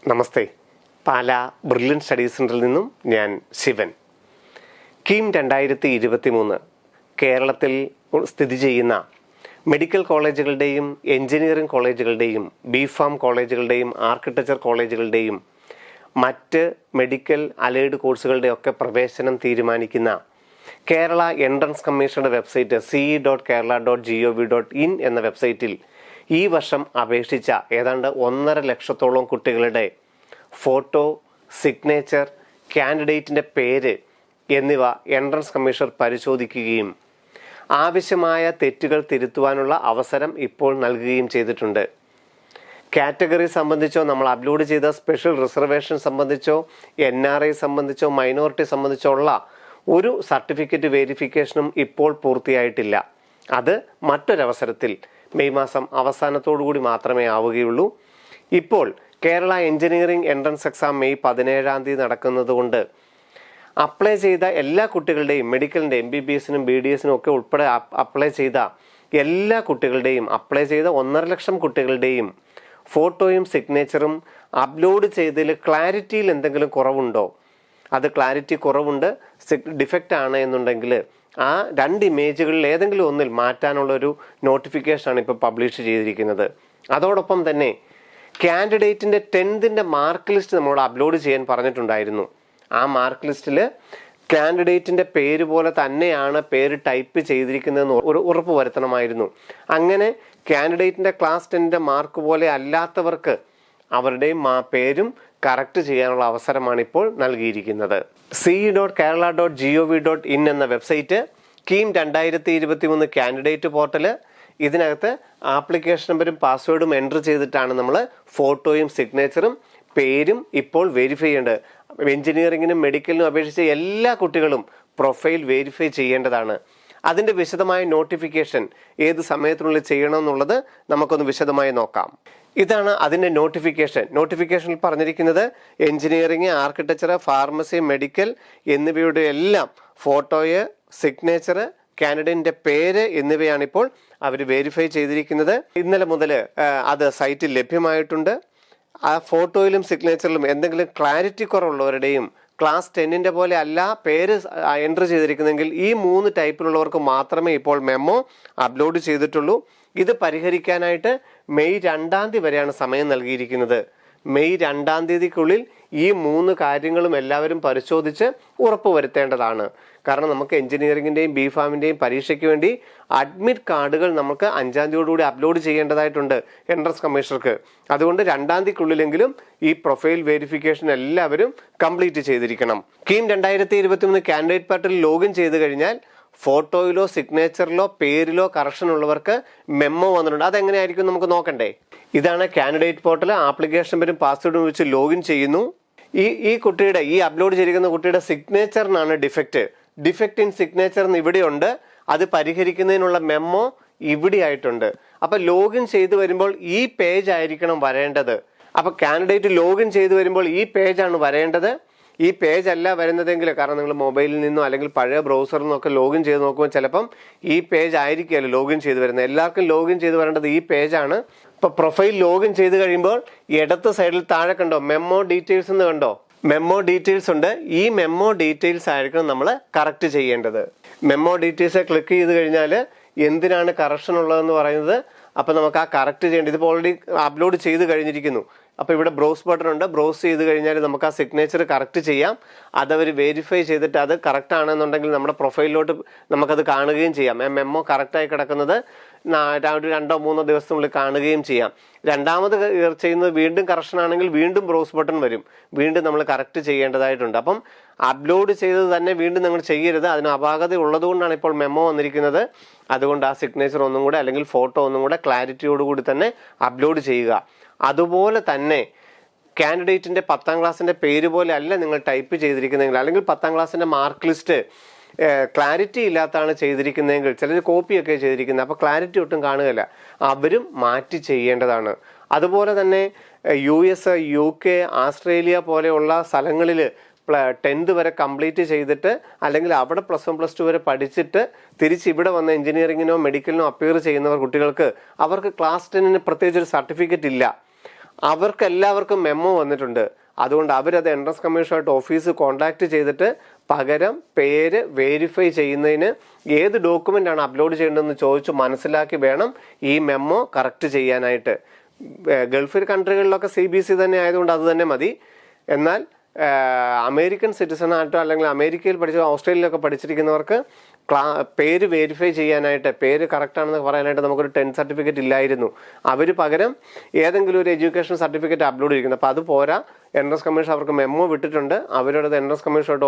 നമസ്തേ. പാല brilliant study സെൻറ്ററിൽ നിന്നും ഞാൻ ശിവൻ. കീം 2023 കേരളത്തിൽ സ്ഥിതി ചെയ്യുന്ന മെഡിക്കൽ കോളേജുകളുടെയും എഞ്ചിനീയറിംഗ് കോളേജുകളുടെയും ബിഫാം കോളേജുകളുടെയും ആർക്കിടെക്ചർ കോളേജുകളുടെയും മറ്റ് മെഡിക്കൽ അലൈഡ് കോഴ്സുകളുടെയൊക്കെ പ്രവേശനം തീരുമാനിക്കുന്ന കേരള എൻട്രൻസ് കമ്മീഷന്റെ വെബ്സൈറ്റ് ce.kerala.gov.in എന്ന വെബ്സൈറ്റിൽ ഈ വർഷം അപേക്ഷിച്ച ഏതാണ്ട് 1.5 ലക്ഷത്തോളം കുട്ടികളുടെ ഫോട്ടോ, സിഗ്നേച്ചർ, കാൻഡിഡേറ്റിൻ്റെ പേര് എന്നിവ എൻട്രൻസ് കമ്മീഷണർ പരിശോധിക്കുകയും ആവശ്യമായ തെറ്റുകൾ തിരുത്തുവാനുള്ള അവസരം ഇപ്പോൾ നൽകുകയും ചെയ്തിട്ടുണ്ട്. കാറ്റഗറി സംബന്ധിച്ചോ, നമ്മൾ അപ്ലോഡ് ചെയ്ത സ്പെഷ്യൽ റിസർവേഷൻ സംബന്ധിച്ചോ, NRI സംബന്ധിച്ചോ, മൈനോറിറ്റി സംബന്ധിച്ചോ ഉള്ള ഒരു സർട്ടിഫിക്കറ്റ് വെരിഫിക്കേഷനും ഇപ്പോൾ പൂർത്തിയായിട്ടില്ല. അത് മറ്റൊരവസരത്തിൽ മെയ് മാസം അവസാനത്തോടുകൂടി മാത്രമേ ആവുകയുള്ളൂ. ഇപ്പോൾ Kerala engineering entrance exam May 17 നടക്കുന്നത് കൊണ്ട് അപ്ലൈ ചെയ്ത എല്ലാ കുട്ടികളുടെയും, മെഡിക്കലിൻ്റെ MBBSനും BDSനും ഒക്കെ ഉൾപ്പെടെ അപ്ലൈ ചെയ്ത എല്ലാ കുട്ടികളുടെയും, അപ്ലൈ ചെയ്ത 1.5 ലക്ഷം കുട്ടികളുടെയും ഫോട്ടോയും സിഗ്നേച്ചറും അപ്ലോഡ് ചെയ്തതിൽ ക്ലാരിറ്റിയിൽ എന്തെങ്കിലും കുറവുണ്ടോ, അത് ക്ലാരിറ്റി കുറവുണ്ട്, ഡിഫക്റ്റ് ആണ് എന്നുണ്ടെങ്കിൽ ആ 2 ഇമേജുകളിൽ ഏതെങ്കിലും ഒന്നിൽ മാറ്റാനുള്ളൊരു നോട്ടിഫിക്കേഷനാണ് ഇപ്പോൾ പബ്ലിഷ് ചെയ്തിരിക്കുന്നത്. അതോടൊപ്പം തന്നെ കാൻഡിഡേറ്റിൻ്റെ 10th മാർക്ക് ലിസ്റ്റ് നമ്മളോട് അപ്ലോഡ് ചെയ്യാൻ പറഞ്ഞിട്ടുണ്ടായിരുന്നു. ആ മാർക്ക് ലിസ്റ്റിൽ കാൻഡിഡേറ്റിൻ്റെ പേര് പോലെ തന്നെയാണ് പേര് ടൈപ്പ് ചെയ്തിരിക്കുന്നതെന്ന് ഒരു ഉറപ്പ് വരുത്തണമായിരുന്നു. അങ്ങനെ കാൻഡിഡേറ്റിൻ്റെ ക്ലാസ് 10 മാർക്ക് പോലെ അല്ലാത്തവർക്ക് അവരുടെയും പേരും കറക്റ്റ് ചെയ്യാനുള്ള അവസരമാണ് ഇപ്പോൾ നൽകിയിരിക്കുന്നത്. ce.kerala.gov.in എന്ന വെബ്സൈറ്റ്, കീം 2023 കാൻഡിഡേറ്റ് പോർട്ടൽ. ഇതിനകത്ത് ആപ്ലിക്കേഷൻ നമ്പറും പാസ്വേഡും എൻ്റർ ചെയ്തിട്ടാണ് നമ്മൾ ഫോട്ടോയും സിഗ്നേച്ചറും പേരും ഇപ്പോൾ വെരിഫൈ ചെയ്യേണ്ടത്. എഞ്ചിനീയറിങ്ങിനും മെഡിക്കലിനും അപേക്ഷിച്ച് എല്ലാ കുട്ടികളും പ്രൊഫൈൽ വെരിഫൈ ചെയ്യേണ്ടതാണ്. അതിൻ്റെ വിശദമായ നോട്ടിഫിക്കേഷൻ ഏത് സമയത്തിനുള്ളിൽ ചെയ്യണമെന്നുള്ളത് നമുക്കൊന്ന് വിശദമായി നോക്കാം. ഇതാണ് അതിൻ്റെ നോട്ടിഫിക്കേഷനിൽ പറഞ്ഞിരിക്കുന്നത് എഞ്ചിനീയറിംഗ്, ആർക്കിടെക്ചർ, ഫാർമസി, മെഡിക്കൽ എന്നിവയുടെ എല്ലാം ഫോട്ടോയ്, സിഗ്നേച്ചർ, കാൻഡിഡേറ്റിൻ്റെ പേര് എന്നിവയാണിപ്പോൾ അവർ വെരിഫൈ ചെയ്തിരിക്കുന്നത്. ഇന്നലെ മുതൽ അത് സൈറ്റിൽ ലഭ്യമായിട്ടുണ്ട്. ആ ഫോട്ടോയിലും സിഗ്നേച്ചറിലും എന്തെങ്കിലും ക്ലാരിറ്റി കുറവുള്ളവരുടെയും ക്ലാസ് 10 പോലെ അല്ല പേര് എൻ്റർ ചെയ്തിരിക്കുന്നെങ്കിൽ ഈ 3 ടൈപ്പിലുള്ളവർക്ക് മാത്രമേ ഇപ്പോൾ മെമ്മോ അപ്ലോഡ് ചെയ്തിട്ടുള്ളൂ. ഇത് പരിഹരിക്കാനായിട്ട് മെയ് 2 വരെയാണ് സമയം നൽകിയിരിക്കുന്നത്. മെയ് 2 ഈ 3 കാര്യങ്ങളും എല്ലാവരും പരിശോധിച്ച് ഉറപ്പുവരുത്തേണ്ടതാണ്. കാരണം നമുക്ക് എഞ്ചിനീയറിംഗിൻ്റെയും ബിഫാമിൻ്റെയും പരീക്ഷയ്ക്ക് വേണ്ടി അഡ്മിറ്റ് കാർഡുകൾ നമുക്ക് 5 അപ്ലോഡ് ചെയ്യേണ്ടതായിട്ടുണ്ട് എൻട്രൻസ് കമ്മീഷണർക്ക്. അതുകൊണ്ട് 2 ഈ പ്രൊഫൈൽ വെരിഫിക്കേഷൻ എല്ലാവരും കംപ്ലീറ്റ് ചെയ്തിരിക്കണം. കീം 2023 കാൻഡിഡേറ്റ് പോർട്ടലിൽ ലോഗിൻ ചെയ്ത് കഴിഞ്ഞാൽ ഫോട്ടോയിലോ സിഗ്നേച്ചറിലോ പേരിലോ കറക്ഷൻ ഉള്ളവർക്ക് മെമ്മോ വന്നിട്ടുണ്ട്. അതെങ്ങനെയായിരിക്കും നമുക്ക് നോക്കണ്ടേ. ഇതാണ് കാൻഡിഡേറ്റ് പോർട്ടൽ. ആപ്ലിക്കേഷൻ നമ്പറും പാസ്വേഡും വെച്ച് ലോഗിൻ ചെയ്യുന്നു. ഈ കുട്ടിയുടെ, ഈ അപ്ലോഡ് ചെയ്തിരിക്കുന്ന കുട്ടിയുടെ സിഗ്നേച്ചറിനാണ് ഡിഫക്റ്റ് ഇൻ സിഗ്നേച്ചർ എന്ന് ഇവിടെയുണ്ട്. അത് പരിഹരിക്കുന്നതിനുള്ള മെമ്മോ ഇവിടെ ആയിട്ടുണ്ട്. അപ്പം ലോഗിൻ ചെയ്ത് വരുമ്പോൾ ഈ പേജ് ആയിരിക്കണം വരേണ്ടത്. അപ്പം കാൻഡിഡേറ്റ് ലോഗിൻ ചെയ്ത് വരുമ്പോൾ ഈ പേജാണ് വരേണ്ടത്. ഈ പേജ് അല്ല വരുന്നതെങ്കിൽ, കാരണം നിങ്ങൾ മൊബൈലിൽ നിന്നോ അല്ലെങ്കിൽ പഴയ ബ്രൗസറിൽ നിന്നൊക്കെ ലോഗിൻ ചെയ്ത് നോക്കുമ്പോൾ ചിലപ്പം ഈ പേജ് ആയിരിക്കുമല്ലോ ലോഗിൻ ചെയ്ത് വരുന്നത്. എല്ലാവർക്കും ലോഗിൻ ചെയ്ത് വരേണ്ടത് ഈ പേജാണ്. ഇപ്പോൾ പ്രൊഫൈൽ ലോഗിൻ ചെയ്ത് കഴിയുമ്പോൾ ഇടത്ത് സൈഡിൽ താഴെ കണ്ടോ മെമ്മോ ഡീറ്റെയിൽസ് എന്ന് കണ്ടോ, മെമ്മോ ഡീറ്റെയിൽസ് ഉണ്ട്. ഈ മെമ്മോ ഡീറ്റെയിൽസ് ആയിരിക്കണം നമ്മൾ കറക്റ്റ് ചെയ്യേണ്ടത്. മെമ്മോ ഡീറ്റെയിൽസ് ക്ലിക്ക് ചെയ്ത് കഴിഞ്ഞാൽ എന്തിനാണ് കറക്ഷൻ ഉള്ളതെന്ന് പറയുന്നത്. അപ്പോൾ നമുക്ക് ആ കറക്റ്റ് ചെയ്യേണ്ടത്, ഇതിപ്പോൾ ഓൾറെഡി അപ്ലോഡ് ചെയ്ത് കഴിഞ്ഞിരിക്കുന്നു. അപ്പോൾ ഇവിടെ ബ്രൗസ് ബട്ടൺ ഉണ്ട്. ബ്രൗസ് ചെയ്ത് കഴിഞ്ഞാൽ നമുക്ക് ആ സിഗ്നേച്ചർ കറക്റ്റ് ചെയ്യാം. അതവർ വെരിഫൈ ചെയ്തിട്ട് അത് കറക്റ്റ് ആണെന്നുണ്ടെങ്കിൽ നമ്മുടെ പ്രൊഫൈലിലോട്ട് നമുക്കത് കാണുകയും ചെയ്യാം. മെമ്മോ കറക്റ്റായി കിടക്കുന്നത് 2-3 ദിവസത്തിനുള്ളിൽ കാണുകയും ചെയ്യാം. രണ്ടാമത് ചെയ്യുന്നത് വീണ്ടും കറക്ഷൻ ആണെങ്കിൽ വീണ്ടും ബ്രൗസ് ബട്ടൺ വരും. വീണ്ടും നമ്മൾ കറക്റ്റ് ചെയ്യേണ്ടതായിട്ടുണ്ട്. അപ്പം അപ്ലോഡ് ചെയ്തത് തന്നെ വീണ്ടും നിങ്ങൾ ചെയ്യരുത്. അതിന് അപാകത ഉള്ളതുകൊണ്ടാണ് ഇപ്പോൾ മെമ്മോ വന്നിരിക്കുന്നത്. അതുകൊണ്ട് ആ സിഗ്നേച്ചർ ഒന്നും കൂടെ അല്ലെങ്കിൽ ഫോട്ടോ ഒന്നും കൂടെ ക്ലാരിറ്റിയോടുകൂടി തന്നെ അപ്ലോഡ് ചെയ്യുക. അതുപോലെ തന്നെ കാൻഡിഡേറ്റിൻ്റെ 10ാം ക്ലാസ്സിൻ്റെ പേര് പോലെ അല്ല നിങ്ങൾ ടൈപ്പ് ചെയ്തിരിക്കുന്നതെങ്കിൽ, അല്ലെങ്കിൽ 10ാം ക്ലാസ്സിൻ്റെ മാർക്ക് ലിസ്റ്റ് ക്ലാരിറ്റി ഇല്ലാത്തതാണ് ചെയ്തിരിക്കുന്നതെങ്കിൽ, ചിലർ കോപ്പിയൊക്കെ ചെയ്തിരിക്കുന്നത്, അപ്പോൾ ക്ലാരിറ്റി ഒട്ടും കാണുകയില്ല, അവരും മാറ്റി ചെയ്യേണ്ടതാണ്. അതുപോലെ തന്നെ US, UK, ഓസ്ട്രേലിയ പോലെയുള്ള സ്ഥലങ്ങളിൽ 10th വരെ കംപ്ലീറ്റ് ചെയ്തിട്ട് അല്ലെങ്കിൽ അവിടെ +1+2 വരെ പഠിച്ചിട്ട് തിരിച്ച് ഇവിടെ വന്ന എഞ്ചിനീയറിങ്ങിനോ മെഡിക്കലിനോ അപ്പിയർ ചെയ്യുന്നവർ കുട്ടികൾക്ക് അവർക്ക് ക്ലാസ് 10 പ്രത്യേകിച്ച് ഒരു സർട്ടിഫിക്കറ്റ് ഇല്ല. അവർക്കെല്ലാവർക്കും മെമ്മോ വന്നിട്ടുണ്ട്. അതുകൊണ്ട് അവരത് എൻട്രൻസ് കമ്മീഷനായിട്ട് ഓഫീസ് കോൺടാക്ട് ചെയ്തിട്ട് പകരം പേര് വെരിഫൈ ചെയ്യുന്നതിന് ഏത് ഡോക്യുമെൻ്റ് ആണ് അപ്ലോഡ് ചെയ്യേണ്ടതെന്ന് ചോദിച്ചു മനസ്സിലാക്കി വേണം ഈ മെമ്മോ കറക്റ്റ് ചെയ്യാനായിട്ട്. ഗൾഫ് കൺട്രികളിലൊക്കെ CBSE തന്നെ ആയതുകൊണ്ട് അത് തന്നെ മതി. എന്നാൽ അമേരിക്കൻ സിറ്റിസണായിട്ടോ അല്ലെങ്കിൽ അമേരിക്കയിൽ ഓസ്ട്രേലിയയിലൊക്കെ പഠിച്ചിരിക്കുന്നവർക്ക് പേര് വെരിഫൈ ചെയ്യാനായിട്ട്, പേര് കറക്റ്റാണെന്ന് പറയാനായിട്ട് നമുക്കൊരു 10th സർട്ടിഫിക്കറ്റ് ഇല്ലായിരുന്നു. അവർ പകരം ഏതെങ്കിലും ഒരു എഡ്യൂക്കേഷൻ സർട്ടിഫിക്കറ്റ് അപ്ലോഡ് ചെയ്തിരിക്കുന്നത്. അപ്പോൾ അത് പോരാ, എൻട്രൻസ് കമ്മീഷൻ അവർക്ക് മെമ്മോ വിട്ടിട്ടുണ്ട്. അവരോടത് എൻട്രൻസ് കമ്മീഷനായിട്ട്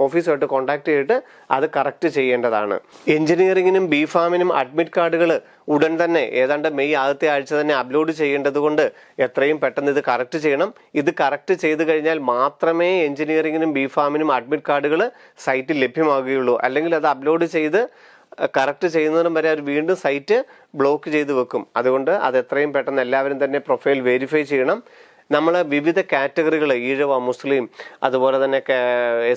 ഓഫീസുമായിട്ട് കോൺടാക്ട് ചെയ്തിട്ട് അത് കറക്റ്റ് ചെയ്യേണ്ടതാണ്. എഞ്ചിനീയറിങ്ങിനും BPharmനും അഡ്മിറ്റ് കാർഡുകൾ ഉടൻ തന്നെ ഏതാണ്ട് മെയ് ആദ്യത്തെ ആഴ്ച തന്നെ അപ്ലോഡ് ചെയ്യേണ്ടത് കൊണ്ട് എത്രയും പെട്ടെന്ന് ഇത് കറക്റ്റ് ചെയ്യണം. ഇത് കറക്റ്റ് ചെയ്ത് കഴിഞ്ഞാൽ മാത്രമേ എഞ്ചിനീയറിങ്ങിനും BPharmനും അഡ്മിറ്റ് കാർഡുകൾ സൈറ്റിൽ ലഭ്യമാകുകയുള്ളൂ. അല്ലെങ്കിൽ അത് അപ്ലോഡ് ചെയ്ത് കറക്റ്റ് ചെയ്യുന്നതിനും വരെ അവർ വീണ്ടും സൈറ്റ് ബ്ലോക്ക് ചെയ്ത് വെക്കും. അതുകൊണ്ട് അത് എത്രയും പെട്ടെന്ന് എല്ലാവരും തന്നെ പ്രൊഫൈൽ വെരിഫൈ ചെയ്യണം. നമ്മൾ വിവിധ കാറ്റഗറികൾ, ഈഴവ, മുസ്ലിം, അതുപോലെ തന്നെ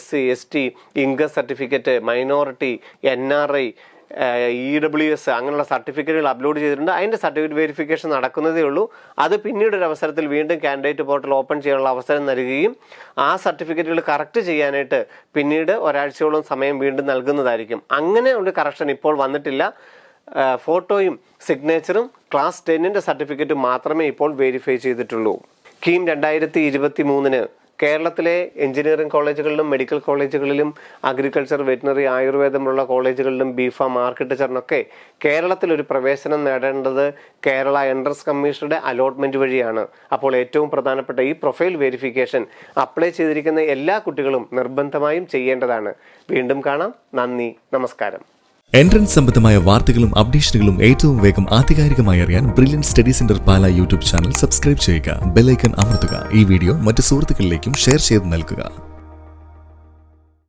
SC ST, income certificate, minority, NRI, EWS അങ്ങനെയുള്ള സർട്ടിഫിക്കറ്റുകൾ അപ്ലോഡ് ചെയ്തിട്ടുണ്ട്. അതിൻ്റെ സർട്ടിഫിക്കറ്റ് വെരിഫിക്കേഷൻ നടക്കുന്നതേ ഉള്ളൂ. അത് പിന്നീട് ഒരു അവസരത്തിൽ വീണ്ടും കാൻഡിഡേറ്റ് പോർട്ടൽ ഓപ്പൺ ചെയ്യാനുള്ള അവസരം നൽകുകയും ആ സർട്ടിഫിക്കറ്റുകൾ കറക്റ്റ് ചെയ്യാനായിട്ട് പിന്നീട് ഒരാഴ്ചയോളം സമയം വീണ്ടും നൽകുന്നതായിരിക്കും. അങ്ങനെ ഒരു കറക്ഷൻ ഇപ്പോൾ വന്നിട്ടില്ല. ഫോട്ടോയും സിഗ്നേച്ചറും ക്ലാസ് 10ന്റെ സർട്ടിഫിക്കറ്റും മാത്രമേ ഇപ്പോൾ വെരിഫൈ ചെയ്തിട്ടുള്ളൂ. കീം 2023 കേരളത്തിലെ എഞ്ചിനീയറിംഗ് കോളേജുകളിലും മെഡിക്കൽ കോളേജുകളിലും അഗ്രികൾച്ചർ, വെറ്റിനറി, ആയുർവേദമുള്ള കോളേജുകളിലും BPharm, ആർക്കിടെക്ചറിനൊക്കെ കേരളത്തിലൊരു പ്രവേശനം നേടേണ്ടത് കേരള എൻട്രൻസ് കമ്മീഷനുടെ അലോട്ട്മെന്റ് വഴിയാണ്. അപ്പോൾ ഏറ്റവും പ്രധാനപ്പെട്ട ഈ പ്രൊഫൈൽ വെരിഫിക്കേഷൻ അപ്ലൈ ചെയ്തിരിക്കുന്ന എല്ലാ കുട്ടികളും നിർബന്ധമായും ചെയ്യേണ്ടതാണ്. വീണ്ടും കാണാം. നന്ദി, നമസ്കാരം. എൻട്രൻസ് സംബന്ധമായ വാർത്തകളും അപ്ഡേഷനുകളും ഏറ്റവും വേഗം ആധികാരികമായി അറിയാൻ ബ്രില്യൻറ്റ് സ്റ്റഡി സെന്റർ പാല യൂട്യൂബ് ചാനൽ സബ്സ്ക്രൈബ് ചെയ്യുക. ബെൽ ഐക്കൺ അമർത്തുക. ഈ വീഡിയോ മറ്റു സുഹൃത്തുക്കളിലേക്കും ഷെയർ ചെയ്ത് നൽകുക.